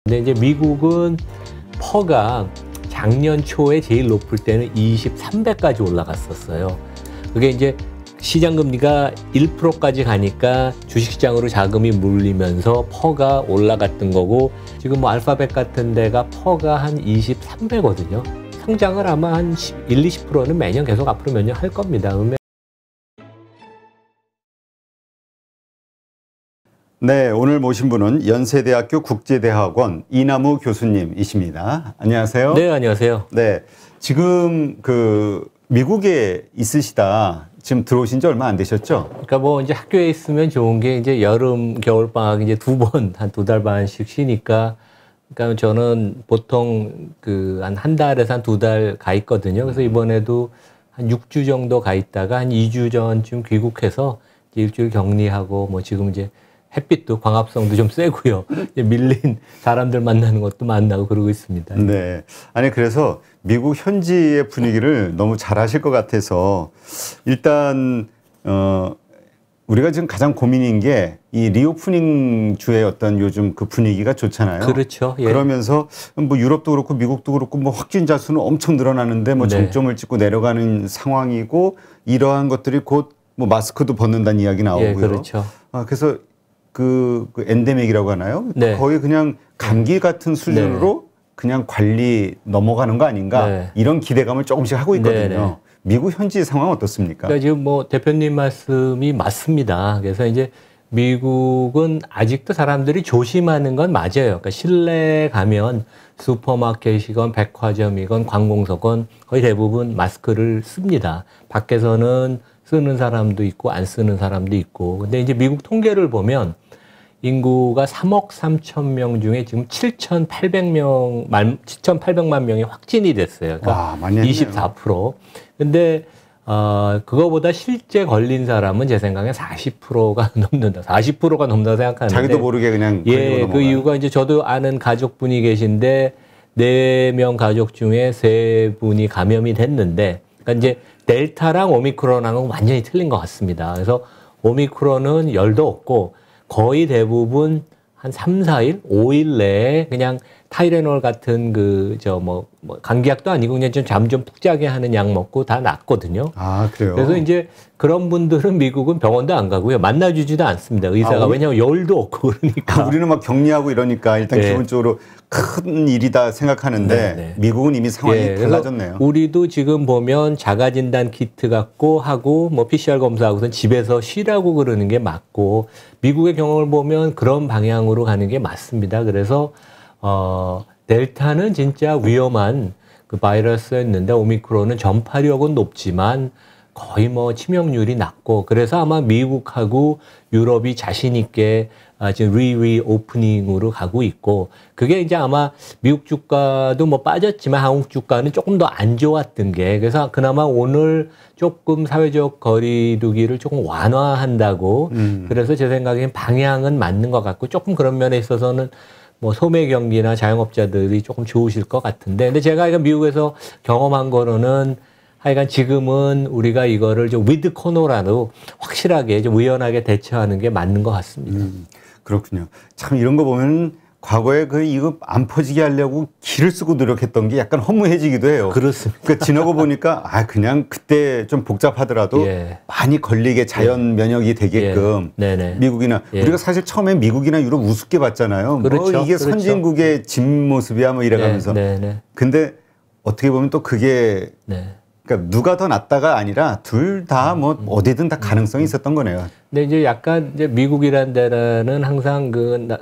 근데 이제 미국은 퍼가 작년 초에 제일 높을 때는 23배까지 올라갔었어요. 그게 이제 시장 금리가 1%까지 가니까 주식시장으로 자금이 몰리면서 퍼가 올라갔던 거고, 지금 뭐 알파벳 같은 데가 퍼가 한 23배거든요. 성장을 아마 한 1-20%는 매년 계속 앞으로 몇 년 할 겁니다. 네, 오늘 모신 분은 연세대학교 국제대학원 이남우 교수님이십니다. 안녕하세요. 네, 안녕하세요. 네, 지금 미국에 있으시다. 지금 들어오신 지 얼마 안 되셨죠? 그러니까 뭐 이제 학교에 있으면 좋은 게 이제 여름, 겨울 방학 이제 한 2달 반씩 쉬니까, 그러니까 저는 보통 한 달에서 한 2달 가 있거든요. 그래서 이번에도 한 6주 정도 가 있다가 한 2주 전쯤 귀국해서 이제 일주일 격리하고, 뭐 지금 이제 햇빛도 광합성도 좀 세고요. 밀린 사람들 만나는 것도 만나고 그러고 있습니다. 네. 아니, 그래서 미국 현지의 분위기를 너무 잘 아실 것 같아서 일단, 우리가 지금 가장 고민인 게 이 리오프닝 주의 어떤 요즘 그 분위기가 좋잖아요. 그렇죠. 예. 그러면서 뭐 유럽도 그렇고 미국도 그렇고 뭐 확진자 수는 엄청 늘어나는데 뭐 정점을 찍고 내려가는 상황이고, 이러한 것들이 곧 뭐 마스크도 벗는다는 이야기 나오고요. 예, 그렇죠. 그래서 그 엔데믹이라고 하나요? 네. 거의 그냥 감기 같은 수준으로 그냥 관리 넘어가는 거 아닌가, 이런 기대감을 조금씩 하고 있거든요. 미국 현지 상황은 어떻습니까? 그러니까 지금 뭐 대표님 말씀이 맞습니다. 그래서 이제 미국은 아직도 사람들이 조심하는 건 맞아요. 그러니까 실내에 가면 슈퍼마켓이건 백화점이건 관공서건 거의 대부분 마스크를 씁니다. 밖에서는 쓰는 사람도 있고 안 쓰는 사람도 있고. 근데 이제 미국 통계를 보면 인구가 3억 3천 명 중에 지금 7,800만 명이 확진이 됐어요. 그러니까 와, 많이 했네요. 24%. 근데 그거보다 실제 걸린 사람은 제 생각에 40%가 넘는다. 40%가 넘는다 생각하는데. 자기도 모르게 그냥. 예, 그 이유가 이제 저도 아는 가족분이 계신데 4명 가족 중에 3분이 감염이 됐는데, 그러니까 이제 델타랑 오미크론하고는 완전히 틀린 것 같습니다. 그래서 오미크론은 열도 없고 거의 대부분 한 3, 4일, 5일 내에 그냥 타이레놀 같은 감기약도 아니고 그냥 좀 잠 좀 푹 자게 하는 약 먹고 다 낫거든요. 아, 그래요? 그래서 이제 그런 분들은 미국은 병원도 안 가고요. 만나주지도 않습니다. 의사가. 왜냐하면 열도 없고 그러니까. 우리는 막 격리하고 이러니까 일단 기본적으로 큰 일이다 생각하는데 미국은 이미 상황이 달라졌네요. 우리도 지금 보면 자가진단 키트 갖고 하고 뭐 PCR 검사하고선 집에서 쉬라고 그러는 게 맞고, 미국의 경험을 보면 그런 방향으로 가는 게 맞습니다. 그래서 델타는 진짜 위험한 그 바이러스였는데 오미크론은 전파력은 높지만 거의 뭐 치명률이 낮고, 그래서 아마 미국하고 유럽이 자신 있게 지금 리오프닝으로 가고 있고, 그게 이제 아마 미국 주가도 뭐 빠졌지만 한국 주가는 조금 더 안 좋았던 게, 그래서 그나마 오늘 조금 사회적 거리두기를 조금 완화한다고, 그래서 제 생각엔 방향은 맞는 것 같고, 조금 그런 면에 있어서는 뭐 소매 경기나 자영업자들이 조금 좋으실 것 같은데, 근데 제가 이거 미국에서 경험한 거로는 하여간 지금은 우리가 이거를 좀 위드 코너라도 확실하게 좀 의연하게 대처하는 게 맞는 것 같습니다. 그렇군요. 참 이런 거 보면 과거에 이거 안 퍼지게 하려고 기를 쓰고 노력했던 게 약간 허무해지기도 해요. 그렇습니다. 그러니까 지나고 보니까 그냥 그때 좀 복잡하더라도 많이 걸리게 자연 면역이 되게끔 미국이나 우리가 사실 처음에 미국이나 유럽 우습게 봤잖아요. 그렇죠. 뭐 이게 선진국의 집 모습이야 뭐 이래가면서. 근데 어떻게 보면 또 그게 그러니까 누가 더 낫다가 아니라 둘 다 뭐 어디든 다 가능성이 있었던 거네요. 근데 이제 약간 이제 미국이란 데는 항상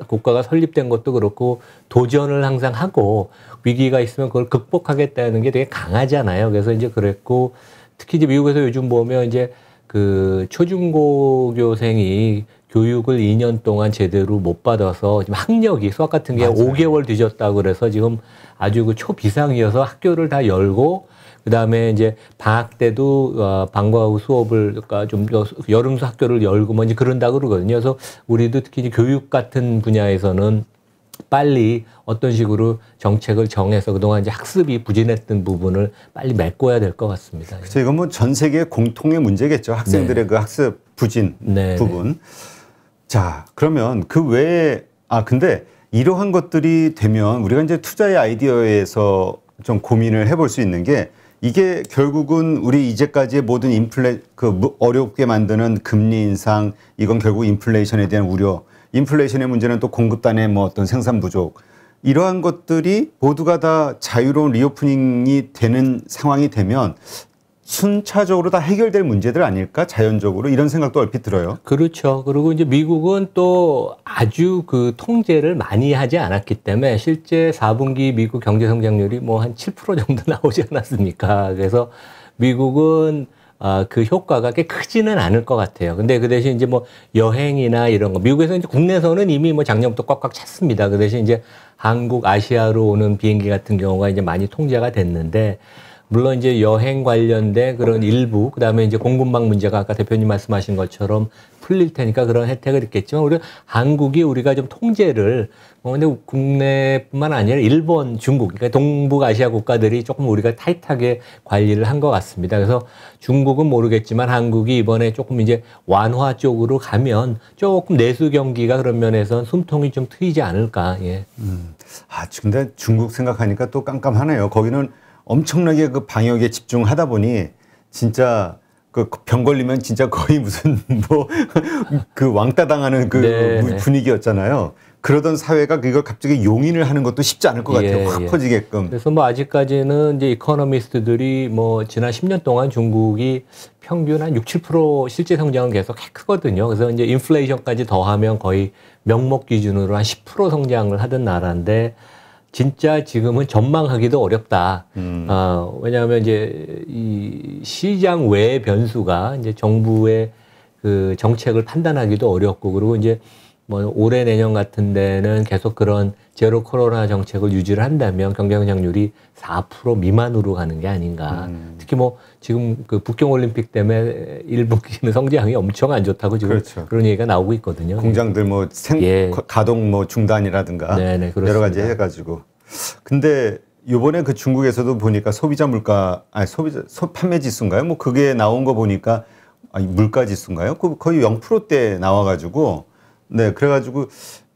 국가가 설립된 것도 그렇고 도전을 항상 하고 위기가 있으면 그걸 극복하겠다는 게 되게 강하잖아요. 그래서 이제 그랬고, 특히 이제 미국에서 요즘 보면 이제 초중고교생이 교육을 2년 동안 제대로 못 받아서 지금 학력이 수학 같은 게 5개월 뒤졌다고 그래서 지금 아주 초비상이어서 학교를 다 열고, 그다음에 이제 방학 때도 방과 후 수업을 좀 여름 학교를 열고 뭐 이제 그런다 그러거든요. 그래서 우리도 특히 이제 교육 같은 분야에서는 빨리 어떤 식으로 정책을 정해서 그동안 이제 학습이 부진했던 부분을 빨리 메꿔야 될 것 같습니다. 그렇죠. 이건 뭐 전 세계 공통의 문제겠죠. 학생들의 그 학습 부진 부분. 자, 그러면 그 외에 근데 이러한 것들이 되면 우리가 이제 투자의 아이디어에서 좀 고민을 해볼 수 있는 게 이게 결국은 우리 이제까지의 모든 어렵게 만드는 금리 인상, 이건 결국 인플레이션에 대한 우려, 인플레이션의 문제는 또 공급단의 뭐 어떤 생산 부족, 이러한 것들이 모두가 다 자유로운 리오프닝이 되는 상황이 되면 순차적으로 다 해결될 문제들 아닐까? 자연적으로 이런 생각도 얼핏 들어요. 그렇죠. 그리고 이제 미국은 또 아주 그 통제를 많이 하지 않았기 때문에 실제 4분기 미국 경제 성장률이 뭐 한 7% 정도 나오지 않았습니까? 그래서 미국은 그 효과가 꽤 크지는 않을 것 같아요. 근데 그 대신 이제 뭐 여행이나 이런 거, 미국에서 이제 국내선은 이미 뭐 작년부터 꽉꽉 찼습니다. 그 대신 이제 한국, 아시아로 오는 비행기 같은 경우가 이제 많이 통제가 됐는데, 물론 이제 여행 관련된 그런 일부, 그 다음에 이제 공급망 문제가 아까 대표님 말씀하신 것처럼 풀릴 테니까 그런 혜택을 있겠지만, 우리 한국이 우리가 좀 통제를, 근데 국내뿐만 아니라 일본, 중국, 그러니까 동북아시아 국가들이 조금 우리가 타이트하게 관리를 한 것 같습니다. 그래서 중국은 모르겠지만 한국이 이번에 조금 이제 완화 쪽으로 가면 조금 내수 경기가 그런 면에서는 숨통이 좀 트이지 않을까, 예. 근데 중국 생각하니까 또 깜깜하네요. 거기는 엄청나게 그 방역에 집중하다 보니 진짜 그 병 걸리면 진짜 거의 무슨 뭐 그 왕따 당하는 그 네네. 분위기였잖아요. 그러던 사회가 그걸 갑자기 용인을 하는 것도 쉽지 않을 것 같아요. 확 퍼지게끔. 그래서 뭐 아직까지는 이제 이코노미스트들이 뭐 지난 10년 동안 중국이 평균 한 6, 7% 실제 성장은 계속 크거든요. 그래서 이제 인플레이션까지 더하면 거의 명목 기준으로 한 10% 성장을 하던 나라인데, 진짜 지금은 전망하기도 어렵다. 왜냐하면 이제 이 시장 외의 변수가 이제 정부의 그 정책을 판단하기도 어렵고, 그리고 이제 뭐 올해 내년 같은 데는 계속 그런 제로 코로나 정책을 유지를 한다면 경제 성장률이 4% 미만으로 가는 게 아닌가. 특히 뭐 지금 그 북경 올림픽 때문에 일본기는 성장이 엄청 안 좋다고 지금 그렇죠. 그런 얘기가 나오고 있거든요. 공장들 뭐 가동 뭐 중단이라든가 네네, 여러 가지 해가지고. 근데 요번에 그 중국에서도 보니까 소비자 물가, 판매 지수인가요? 뭐 그게 나온 거 보니까, 물가 지수인가요? 거의 0%대 나와가지고, 네, 그래가지고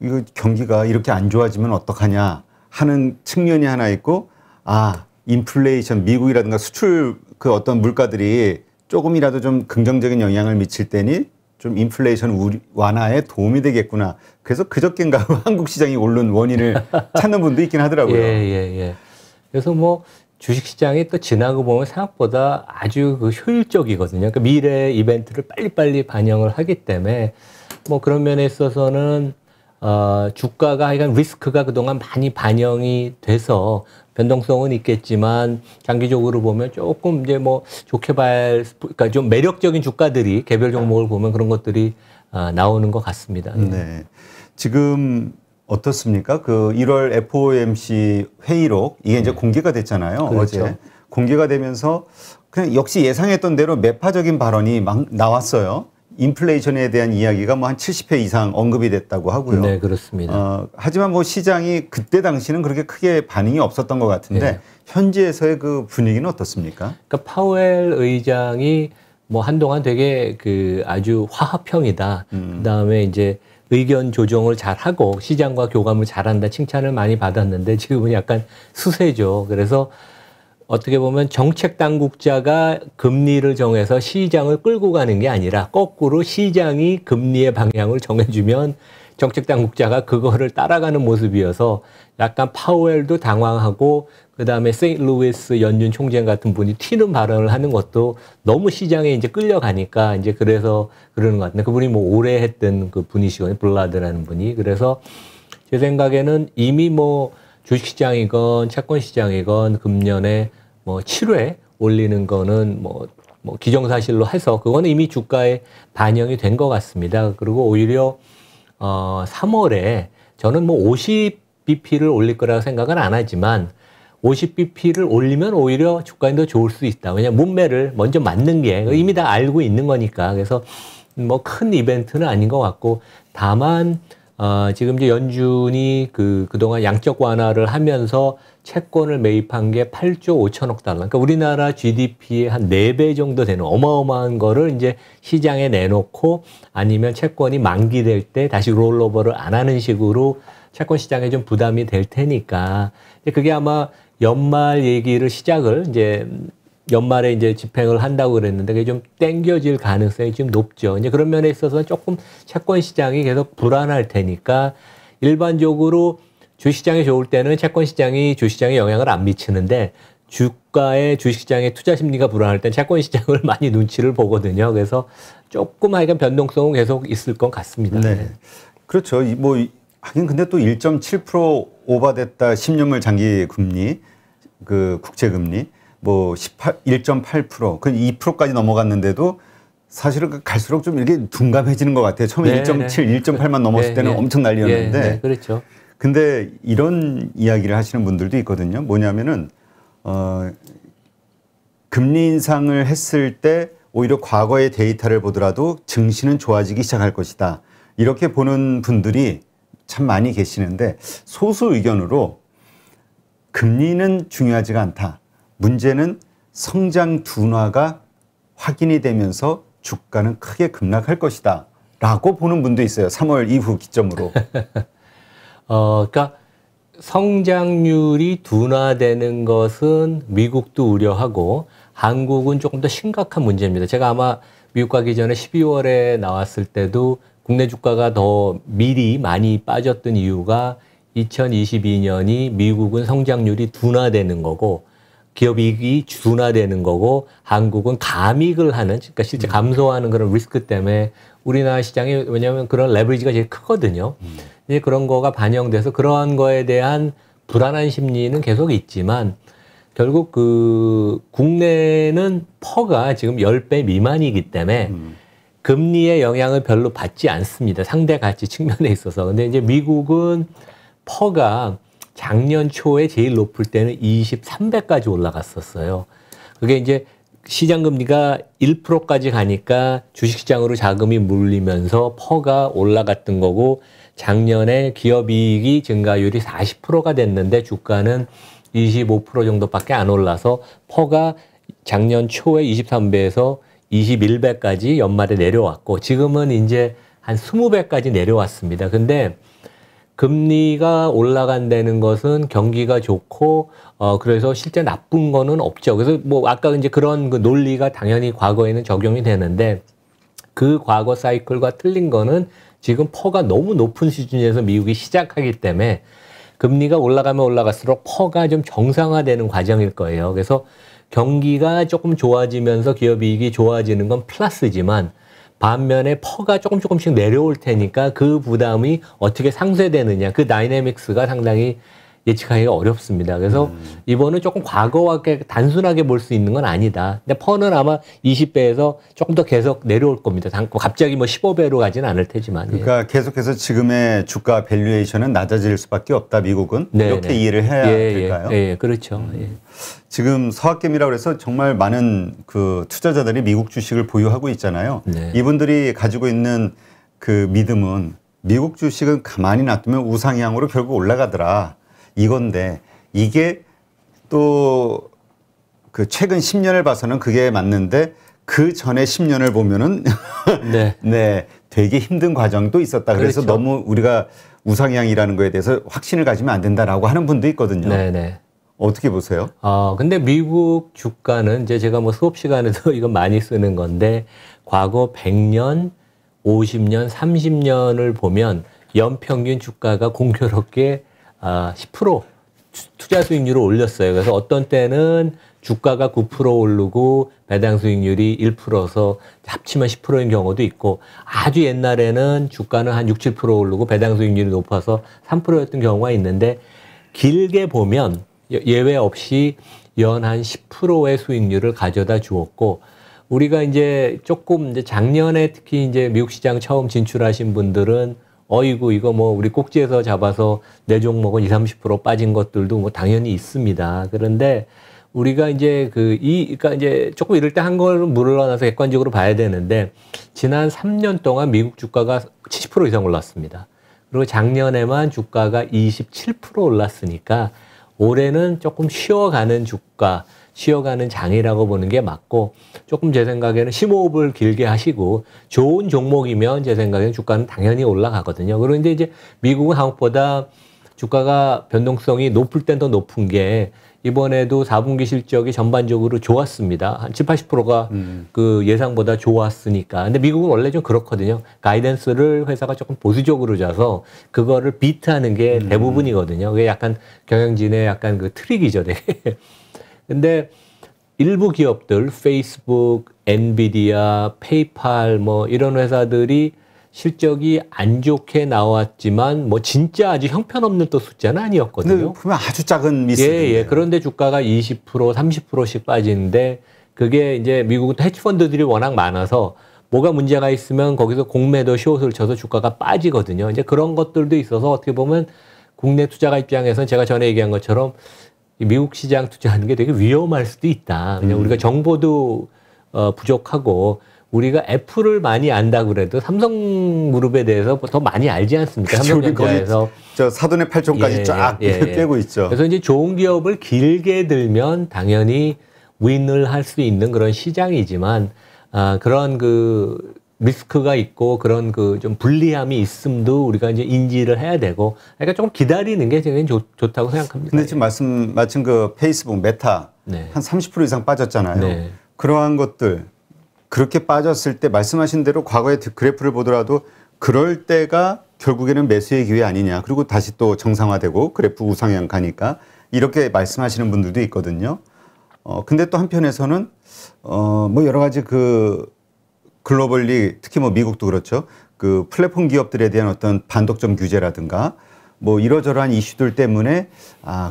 이거 경기가 이렇게 안 좋아지면 어떡하냐 하는 측면이 하나 있고, 인플레이션, 미국이라든가 수출 그 어떤 물가들이 조금이라도 좀 긍정적인 영향을 미칠 때니 좀 인플레이션 완화에 도움이 되겠구나. 그래서 그저께인가 한국 시장이 오른 원인을 찾는 분도 있긴 하더라고요. 예. 그래서 뭐 주식 시장이 또 지나고 보면 생각보다 아주 그 효율적이거든요. 그러니까 미래 이벤트를 빨리빨리 반영을 하기 때문에 뭐 그런 면에 있어서는 주가가 하여간 리스크가 그동안 많이 반영이 돼서 변동성은 있겠지만 장기적으로 보면 조금 이제 뭐 좋게 그러니까 좀 매력적인 주가들이 개별 종목을 보면 그런 것들이 나오는 것 같습니다. 네. 지금 어떻습니까? 그 1월 FOMC 회의록 이게 이제 공개가 됐잖아요. 그렇죠. 어제 공개가 되면서 그냥 역시 예상했던 대로 매파적인 발언이 막 나왔어요. 인플레이션에 대한 이야기가 뭐 한 70회 이상 언급이 됐다고 하고요. 네, 그렇습니다. 하지만 뭐 시장이 그때 당시는 그렇게 크게 반응이 없었던 것 같은데 네. 현지에서의 그 분위기는 어떻습니까? 그러니까 파웰 의장이 뭐 한동안 되게 그 아주 화합형이다. 그다음에 이제 의견 조정을 잘하고 시장과 교감을 잘한다 칭찬을 많이 받았는데 지금은 약간 수세죠. 그래서 어떻게 보면 정책 당국자가 금리를 정해서 시장을 끌고 가는 게 아니라 거꾸로 시장이 금리의 방향을 정해주면 정책 당국자가 그거를 따라가는 모습이어서 약간 파웰도 당황하고 그다음에 세인트루이스 연준 총재 같은 분이 튀는 발언을 하는 것도 너무 시장에 이제 끌려가니까 이제 그래서 그러는 것 같은데, 그분이 뭐 오래 했던 그 분이시거든요. 블라드라는 분이. 그래서 제 생각에는 이미 뭐 주식시장이건 채권시장이건 금년에 뭐 7회 올리는 거는 뭐 기정사실로 해서 그거는 이미 주가에 반영이 된 것 같습니다. 그리고 오히려 3월에 저는 뭐 50bp를 올릴 거라고 생각은 안 하지만 50bp를 올리면 오히려 주가에 더 좋을 수 있다. 왜냐하면 문매를 먼저 맞는 게 이미 다 알고 있는 거니까. 그래서 뭐 큰 이벤트는 아닌 것 같고, 다만 지금 이제 연준이 그동안 양적 완화를 하면서 채권을 매입한 게 8조 5천억 달러. 그러니까 우리나라 GDP의 한 4배 정도 되는 어마어마한 거를 이제 시장에 내놓고 아니면 채권이 만기될 때 다시 롤오버를 안 하는 식으로 채권 시장에 좀 부담이 될 테니까 그게 아마 연말 얘기를 시작을 이제 연말에 이제 집행을 한다고 그랬는데 그게 좀 땡겨질 가능성이 좀 높죠. 이제 그런 면에 있어서 조금 채권 시장이 계속 불안할 테니까 일반적으로 주식시장이 좋을 때는 채권 시장이 주식시장에 영향을 안 미치는데 주가의 주식시장의 투자 심리가 불안할 땐 채권 시장을 많이 눈치를 보거든요. 그래서 조금 하여간 변동성은 계속 있을 것 같습니다. 네. 그렇죠. 뭐 하긴 근데 또 1.7% 오버됐다 10년물 장기 금리 그 국채 금리 뭐 1.8%, 그 2%까지 넘어갔는데도 사실은 갈수록 좀 이렇게 둔감해지는 것 같아요. 처음에 네, 1.7, 1.8만 넘었을 네, 때는 네. 엄청 난리였는데. 네, 그렇죠. 근데 이런 이야기를 하시는 분들도 있거든요. 뭐냐면은 금리 인상을 했을 때 오히려 과거의 데이터를 보더라도 증시는 좋아지기 시작할 것이다. 이렇게 보는 분들이 참 많이 계시는데 소수 의견으로 금리는 중요하지가 않다. 문제는 성장 둔화가 확인이 되면서 주가는 크게 급락할 것이다. 라고 보는 분도 있어요. 3월 이후 기점으로. 그러니까 성장률이 둔화되는 것은 미국도 우려하고 한국은 조금 더 심각한 문제입니다. 제가 아마 미국 가기 전에 12월에 나왔을 때도 국내 주가가 더 미리 많이 빠졌던 이유가 2022년이 미국은 성장률이 둔화되는 거고 기업이익이 둔화되는 거고 한국은 감익을 하는 그러니까 실제 감소하는 그런 리스크 때문에 우리나라 시장이 왜냐하면 그런 레버리지가 제일 크거든요. 이제 그런 거가 반영돼서 그러한 거에 대한 불안한 심리는 계속 있지만 결국 그 국내는 퍼가 지금 10배 미만이기 때문에 금리의 영향을 별로 받지 않습니다. 상대 가치 측면에 있어서. 근데 이제 미국은 퍼가 작년 초에 제일 높을 때는 23배까지 올라갔었어요. 그게 이제 시장 금리가 1%까지 가니까 주식시장으로 자금이 몰리면서 퍼가 올라갔던 거고 작년에 기업이익이 증가율이 40%가 됐는데 주가는 25% 정도밖에 안 올라서 퍼가 작년 초에 23배에서 21배까지 연말에 내려왔고 지금은 이제 한 20배까지 내려왔습니다. 근데 금리가 올라간다는 것은 경기가 좋고 그래서 실제 나쁜 거는 없죠. 그래서 뭐 아까 이제 그런 그 논리가 당연히 과거에는 적용이 되는데 그 과거 사이클과 틀린 거는 지금 퍼가 너무 높은 수준에서 미국이 시작하기 때문에 금리가 올라가면 올라갈수록 퍼가 좀 정상화되는 과정일 거예요. 그래서 경기가 조금 좋아지면서 기업이익이 좋아지는 건 플러스지만 반면에 퍼가 조금씩 내려올 테니까 그 부담이 어떻게 상쇄되느냐 그 다이내믹스가 상당히 예측하기가 어렵습니다. 그래서 이번은 조금 과거와 단순하게 볼 수 있는 건 아니다. 근데 퍼는 아마 20배에서 조금 더 계속 내려올 겁니다. 갑자기 뭐 15배로 가지는 않을 테지만. 그러니까 예. 계속해서 지금의 주가 밸류에이션은 낮아질 수밖에 없다. 미국은. 네, 이렇게 네. 이해를 해야 될까요? 예, 그렇죠. 예. 지금 서학개미라고 해서 정말 많은 그 투자자들이 미국 주식을 보유하고 있잖아요. 네. 이분들이 가지고 있는 그 믿음은 미국 주식은 가만히 놔두면 우상향으로 결국 올라가더라. 이건데 이게 또 그 최근 10년을 봐서는 그게 맞는데 그 전에 10년을 보면은 네. 네, 되게 힘든 과정도 있었다. 그래서 그렇죠. 너무 우리가 우상향이라는 거에 대해서 확신을 가지면 안 된다라고 하는 분도 있거든요. 네네. 어떻게 보세요? 근데 미국 주가는 이제 제가 뭐 수업 시간에도 이거 많이 쓰는 건데 과거 100년, 50년, 30년을 보면 연평균 주가가 공교롭게 10% 투자 수익률을 올렸어요. 그래서 어떤 때는 주가가 9% 오르고 배당 수익률이 1%서 합치면 10%인 경우도 있고 아주 옛날에는 주가는 한 6, 7% 오르고 배당 수익률이 높아서 3%였던 경우가 있는데 길게 보면 예외 없이 연 한 10%의 수익률을 가져다 주었고 우리가 이제 조금 이제 작년에 특히 이제 미국 시장 처음 진출하신 분들은 어이구 이거 뭐 우리 꼭지에서 잡아서 내 종목은 20, 30% 빠진 것들도 뭐 당연히 있습니다. 그런데 우리가 이제 그러니까 이제 조금 이럴 때 한 걸 물러나서 객관적으로 봐야 되는데 지난 3년 동안 미국 주가가 70% 이상 올랐습니다. 그리고 작년에만 주가가 27% 올랐으니까 올해는 조금 쉬어가는 주가, 쉬어가는 장이라고 보는 게 맞고 조금 제 생각에는 심호흡을 길게 하시고 좋은 종목이면 제 생각에는 주가는 당연히 올라가거든요. 그런데 이제 미국은 한국보다 주가가 변동성이 높을 땐 더 높은 게 이번에도 4분기 실적이 전반적으로 좋았습니다. 한 70, 80%가 그 예상보다 좋았으니까. 근데 미국은 원래 좀 그렇거든요. 가이던스를 회사가 조금 보수적으로 잡아서 그거를 비트하는 게 대부분이거든요. 그게 약간 경영진의 약간 그 트릭이죠, 되게. 근데 일부 기업들, 페이스북, 엔비디아, 페이팔 뭐 이런 회사들이 실적이 안 좋게 나왔지만 뭐 진짜 아주 형편없는 또 숫자는 아니었거든요. 근데 보면 아주 작은 미스. 예. 그런데 주가가 20%, 30%씩 빠지는데 그게 이제 미국은 헤지펀드들이 워낙 많아서 뭐가 문제가 있으면 거기서 공매도 숏을 쳐서 주가가 빠지거든요. 이제 그런 것들도 있어서 어떻게 보면 국내 투자가 입장에서는 제가 전에 얘기한 것처럼 미국 시장 투자하는 게 되게 위험할 수도 있다. 그냥 우리가 정보도 부족하고 우리가 애플을 많이 안다 그래도 삼성그룹에 대해서 더 많이 알지 않습니까? 삼성전자에서 저 사돈의 팔촌까지 쫙 빼고 있죠. 그래서 이제 좋은 기업을 길게 들면 당연히 윈을 할 수 있는 그런 시장이지만 그런 그 리스크가 있고 그런 그 좀 불리함이 있음도 우리가 이제 인지를 해야 되고 그러니까 조금 기다리는 게 저는 좋다고 생각합니다. 근데 지금 마침 그 페이스북 메타 한 30% 이상 빠졌잖아요. 네. 그러한 것들 그렇게 빠졌을 때 말씀하신 대로 과거의 그래프를 보더라도 그럴 때가 결국에는 매수의 기회 아니냐. 그리고 다시 또 정상화되고 그래프 우상향 가니까 이렇게 말씀하시는 분들도 있거든요. 근데 또 한편에서는 뭐 여러 가지 그 글로벌리 특히 뭐 미국도 그렇죠. 그 플랫폼 기업들에 대한 어떤 반독점 규제라든가 뭐 이러저러한 이슈들 때문에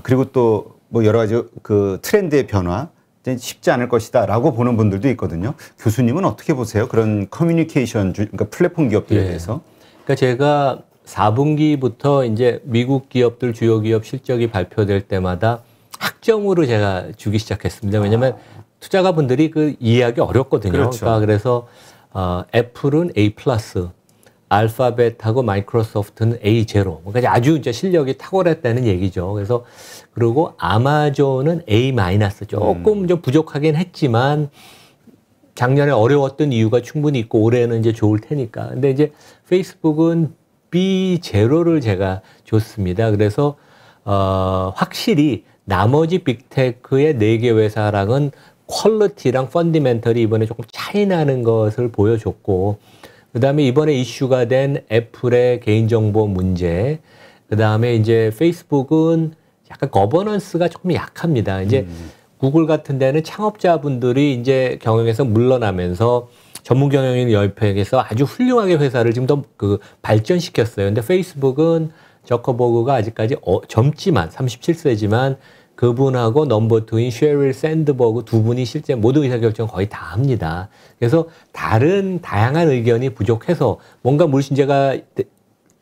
그리고 또 뭐 여러 가지 그 트렌드의 변화 쉽지 않을 것이다라고 보는 분들도 있거든요. 교수님은 어떻게 보세요? 그런 커뮤니케이션, 그러니까 플랫폼 기업들에 대해서? 그러니까 제가 4분기부터 이제 미국 기업들, 주요 기업 실적이 발표될 때마다 학점으로 제가 주기 시작했습니다. 왜냐하면 투자가분들이 그 이해하기 어렵거든요. 그렇죠. 그러니까 그래서 애플은 A+, 알파벳하고 마이크로소프트는 A0. 그러니까 아주 이제 실력이 탁월했다는 얘기죠. 그래서 그리고 아마존은 A- 조금 좀 부족하긴 했지만 작년에 어려웠던 이유가 충분히 있고 올해는 이제 좋을 테니까. 근데 이제 페이스북은 B0를 제가 줬습니다. 그래서 확실히 나머지 빅테크의 4개 회사랑은 퀄리티랑 펀디멘털이 이번에 조금 차이 나는 것을 보여줬고 그다음에 이번에 이슈가 된 애플의 개인정보 문제, 그다음에 이제 페이스북은 약간 거버넌스가 조금 약합니다. 이제 구글 같은 데는 창업자분들이 이제 경영에서 물러나면서 전문 경영인 열평에서 아주 훌륭하게 회사를 지금 더 그 발전시켰어요. 근데 페이스북은 저커버그가 아직까지 젊지만 37세지만 그분하고 넘버 투인 셰릴 샌드버그 두 분이 실제 모든 의사결정 거의 다 합니다. 그래서 다양한 의견이 부족해서 뭔가 물신제가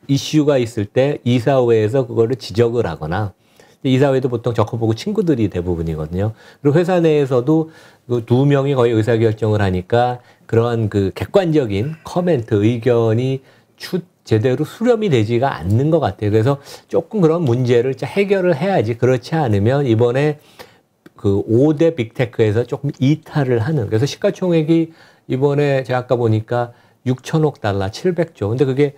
이슈가 있을 때 이사회에서 그거를 지적을 하거나 이사회도 보통 저커버그 친구들이 대부분이거든요. 그리고 회사 내에서도 그 2명이 거의 의사결정을 하니까 그러한 그 객관적인 코멘트, 의견이 제대로 수렴이 되지가 않는 것 같아요. 그래서 조금 그런 문제를 해결을 해야지. 그렇지 않으면 이번에 그 5대 빅테크에서 조금 이탈을 하는. 그래서 시가총액이 이번에 제가 아까 보니까 6천억 달러, 700조. 근데 그게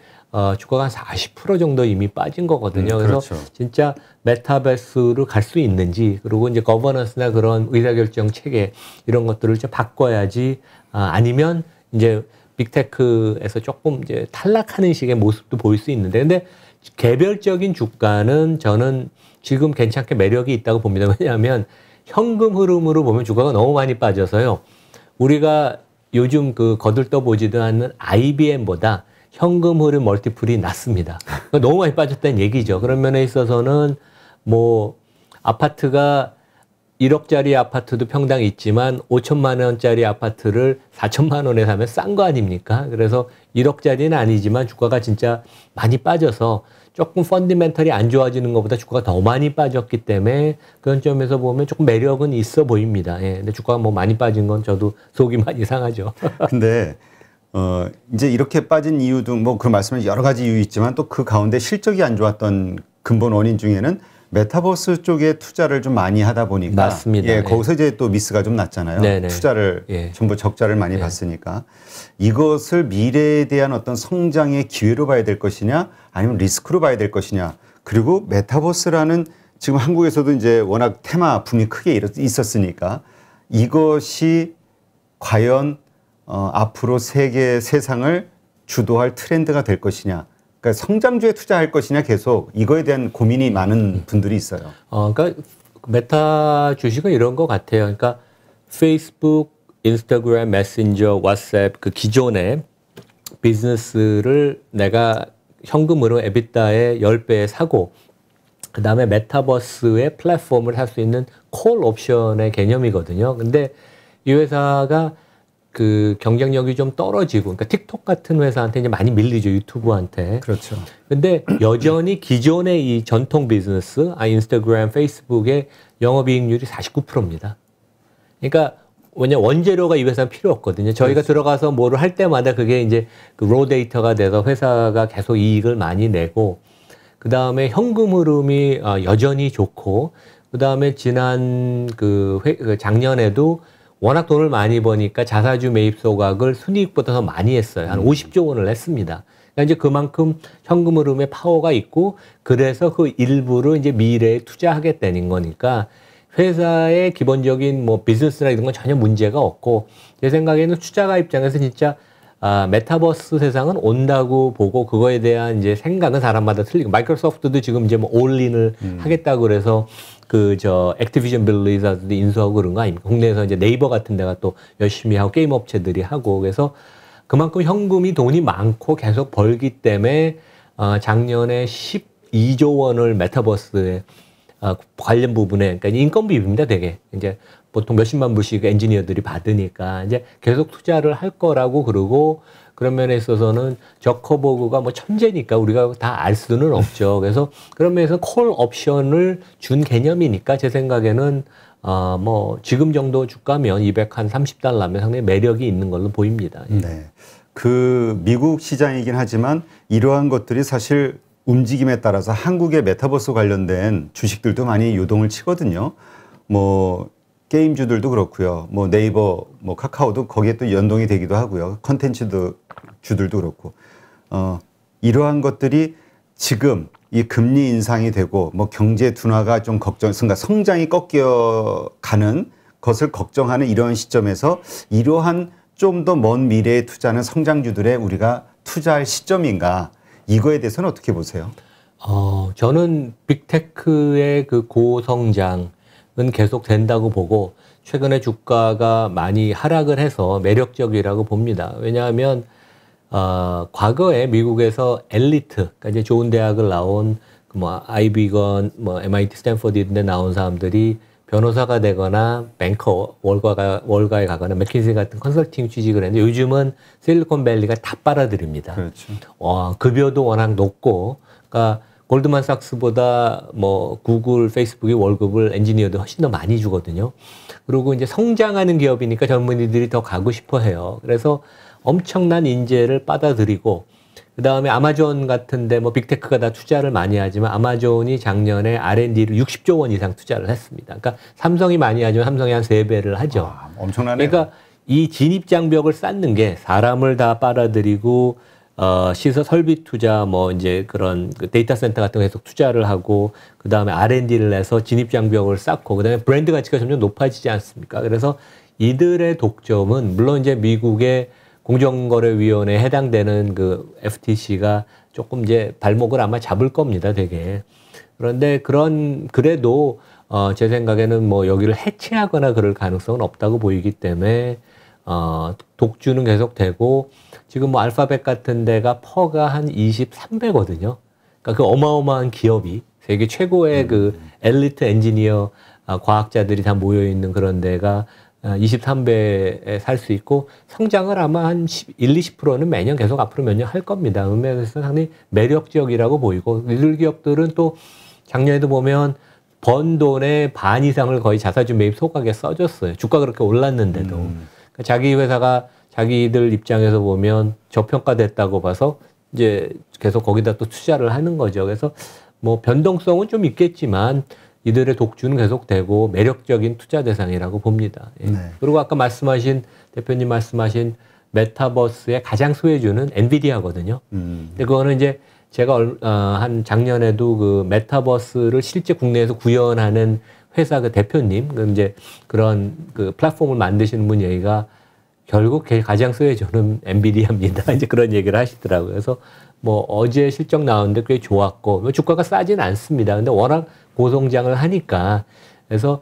주가가 한 40% 정도 이미 빠진 거거든요. 그래서 그렇죠. 진짜 메타버스로 갈 수 있는지, 그리고 이제 거버넌스나 그런 의사결정 체계 이런 것들을 좀 바꿔야지. 아니면 이제 빅테크에서 조금 이제 탈락하는 식의 모습도 보일 수 있는데, 근데 개별적인 주가는 저는 지금 괜찮게 매력이 있다고 봅니다. 왜냐하면 현금 흐름으로 보면 주가가 너무 많이 빠져서요. 우리가 요즘 그 거들떠 보지도 않는 IBM보다 현금 흐름 멀티플이 낮습니다. 그러니까 너무 많이 빠졌다는 얘기죠. 그런 면에 있어서는 뭐 아파트가 1억짜리 아파트도 평당 있지만 5천만 원짜리 아파트를 4천만 원에 사면 싼 거 아닙니까? 그래서 1억짜리는 아니지만 주가가 진짜 많이 빠져서 조금 펀디멘털이 안 좋아지는 것보다 주가가 더 많이 빠졌기 때문에 그런 점에서 보면 조금 매력은 있어 보입니다. 예. 근데 주가가 뭐 많이 빠진 건 저도 속이 많이 상하죠. 근데 이제 이렇게 빠진 이유도 뭐 그런 말씀은 여러 가지 이유 있지만 또 그 가운데 실적이 안 좋았던 근본 원인 중에는 메타버스 쪽에 투자를 좀 많이 하다 보니까 맞습니다. 예, 거기서 이제 또 미스가 좀 났잖아요. 네네. 투자를 예. 전부 적자를 많이 봤으니까 이것을 미래에 대한 어떤 성장의 기회로 봐야 될 것이냐 아니면 리스크로 봐야 될 것이냐. 그리고 메타버스라는 지금 한국에서도 이제 워낙 테마 붐이 크게 있었으니까 이것이 과연 앞으로 세상을 주도할 트렌드가 될 것이냐. 그러니까 성장주에 투자할 것이냐 계속 이거에 대한 고민이 많은 분들이 있어요. 그러니까 메타 주식은 이런 것 같아요. 그러니까 페이스북, 인스타그램, 메신저, 왓츠앱 그 기존의 비즈니스를 내가 현금으로 에비타의 10배에 사고 그다음에 메타버스의 플랫폼을 할 수 있는 콜 옵션의 개념이거든요. 근데 이 회사가 그 경쟁력이 좀 떨어지고, 그러니까 틱톡 같은 회사한테 이제 많이 밀리죠, 유튜브한테. 그렇죠. 근데 여전히 기존의 이 전통 비즈니스, 인스타그램, 페이스북의 영업이익률이 49%입니다. 그러니까 왜냐 원재료가 이 회사는 필요 없거든요. 저희가 그렇죠. 들어가서 뭐를 할 때마다 그게 이제 그 로 데이터가 돼서 회사가 계속 이익을 많이 내고, 그 다음에 현금 흐름이 여전히 좋고, 그 다음에 지난 작년에도 워낙 돈을 많이 버니까 자사주 매입 소각을 순이익보다 더 많이 했어요. 한 50조 원을 했습니다. 그러니까 이제 그만큼 현금 흐름에 파워가 있고, 그래서 그 일부를 이제 미래에 투자하겠다는 거니까 회사의 기본적인 뭐 비즈니스나 이런 건 전혀 문제가 없고, 제 생각에는 투자가 입장에서 진짜 메타버스 세상은 온다고 보고 그거에 대한 이제 생각은 사람마다 틀리고, 마이크로소프트도 지금 이제 뭐 올인을 하겠다고 그래서 액티비전 블리자드도 인수하고 그런 거 아닙니까? 국내에서 이제 네이버 같은 데가 또 열심히 하고 게임 업체들이 하고, 그래서 그만큼 현금이 돈이 많고 계속 벌기 때문에 작년에 12조 원을 메타버스에 관련 부분에, 그러니까 인건비입니다, 되게. 이제 보통 몇십만 불씩 엔지니어들이 받으니까 이제 계속 투자를 할 거라고 그러고, 그런 면에 있어서는 저커버그가 뭐 천재니까 우리가 다 알 수는 없죠. 그래서 그런 면에서 콜 옵션을 준 개념이니까 제 생각에는 뭐 지금 정도 주가면 230달러면 상당히 매력이 있는 걸로 보입니다. 네. 그 미국 시장이긴 하지만 이러한 것들이 사실 움직임에 따라서 한국의 메타버스 관련된 주식들도 많이 요동을 치거든요. 뭐 게임주들도 그렇고요. 뭐 네이버, 뭐 카카오도 거기에 또 연동이 되기도 하고요. 컨텐츠도 주들도 그렇고. 이러한 것들이 지금 이 금리 인상이 되고 뭐 경제 둔화가 좀 그러니까 성장이 꺾여가는 것을 걱정하는 이런 시점에서 이러한 좀 더 먼 미래에 투자하는 성장주들에 우리가 투자할 시점인가? 이거에 대해서는 어떻게 보세요? 저는 빅테크의 그 고성장은 계속 된다고 보고, 최근에 주가가 많이 하락을 해서 매력적이라고 봅니다. 왜냐하면 과거에 미국에서 엘리트, 그러니까 이제 좋은 대학을 나온 뭐 아이비건, 뭐 MIT, 스탠퍼드 이런 데 나온 사람들이 변호사가 되거나 뱅커, 월가에 가거나 맥킨시 같은 컨설팅 취직을 했는데, 요즘은 실리콘밸리가 다 빨아들입니다. 그렇죠. 급여도 워낙 높고, 그러니까 골드만삭스보다 뭐 구글, 페이스북이 월급을 엔지니어도 훨씬 더 많이 주거든요. 그리고 이제 성장하는 기업이니까 젊은이들이 더 가고 싶어 해요. 그래서 엄청난 인재를 빨아들이고, 그 다음에 아마존 같은데 뭐 빅테크가 다 투자를 많이 하지만 아마존이 작년에 R&D를 60조 원 이상 투자를 했습니다. 그러니까 삼성이 많이 하지만 삼성이 한 3배를 하죠. 엄청나네요. 그러니까 이 진입장벽을 쌓는 게 사람을 다 빨아들이고, 시설 설비 투자, 뭐 이제 그런 그 데이터 센터 같은 거 계속 투자를 하고, 그 다음에 R&D를 해서 진입장벽을 쌓고, 그 다음에 브랜드 가치가 점점 높아지지 않습니까? 그래서 이들의 독점은 물론 이제 미국의 공정거래위원회에 해당되는 그 FTC가 조금 이제 발목을 아마 잡을 겁니다, 되게. 그런데 그래도 제 생각에는 뭐 여기를 해체하거나 그럴 가능성은 없다고 보이기 때문에 독주는 계속 되고, 지금 뭐 알파벳 같은 데가 퍼가 한 23배거든요. 그러니까 그 어마어마한 기업이 세계 최고의 그 엘리트 엔지니어 과학자들이 다 모여 있는 그런 데가 23배에 살 수 있고, 성장을 아마 한 20%는 매년 계속 앞으로 몇 년 할 겁니다. 그래서 상당히 매력적이라고 보이고, 이들 기업들은 또 작년에도 보면 번 돈의 반 이상을 거의 자사주 매입 소각에 써줬어요. 주가 그렇게 올랐는데도. 그러니까 자기 회사가 자기들 입장에서 보면 저평가됐다고 봐서 이제 계속 거기다 또 투자를 하는 거죠. 그래서 뭐 변동성은 좀 있겠지만 이들의 독주는 계속되고 매력적인 투자 대상이라고 봅니다. 예. 그리고 아까 대표님 말씀하신 메타버스의 가장 수혜주는 엔비디아거든요. 근데 그거는 이제 제가 한 작년에도 그 메타버스를 실제 국내에서 구현하는 회사 그 대표님, 이제 그런 그 플랫폼을 만드시는 분 얘기가 결국 가장 수혜주는 엔비디아입니다. 이제 그런 얘기를 하시더라고요. 그래서 뭐 어제 실적 나왔는데 꽤 좋았고, 주가가 싸진 않습니다. 근데 워낙 고성장을 하니까. 그래서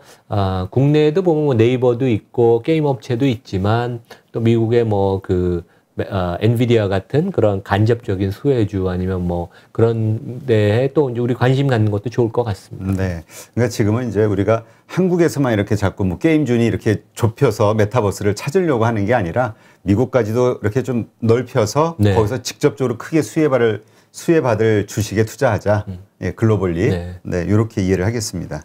국내에도 보면 뭐 네이버도 있고 게임 업체도 있지만 또 미국의 뭐 엔비디아 같은 그런 간접적인 수혜주 아니면 뭐 그런 데에 또 이제 우리 관심 갖는 것도 좋을 것 같습니다. 네. 그러니까 지금은 이제 우리가 한국에서만 이렇게 자꾸 뭐 게임존이 이렇게 좁혀서 메타버스를 찾으려고 하는 게 아니라 미국까지도 이렇게 좀 넓혀서 네. 거기서 직접적으로 크게 수혜받을 주식에 투자하자. 예, 글로벌리. 네. 이렇게 이해를 하겠습니다.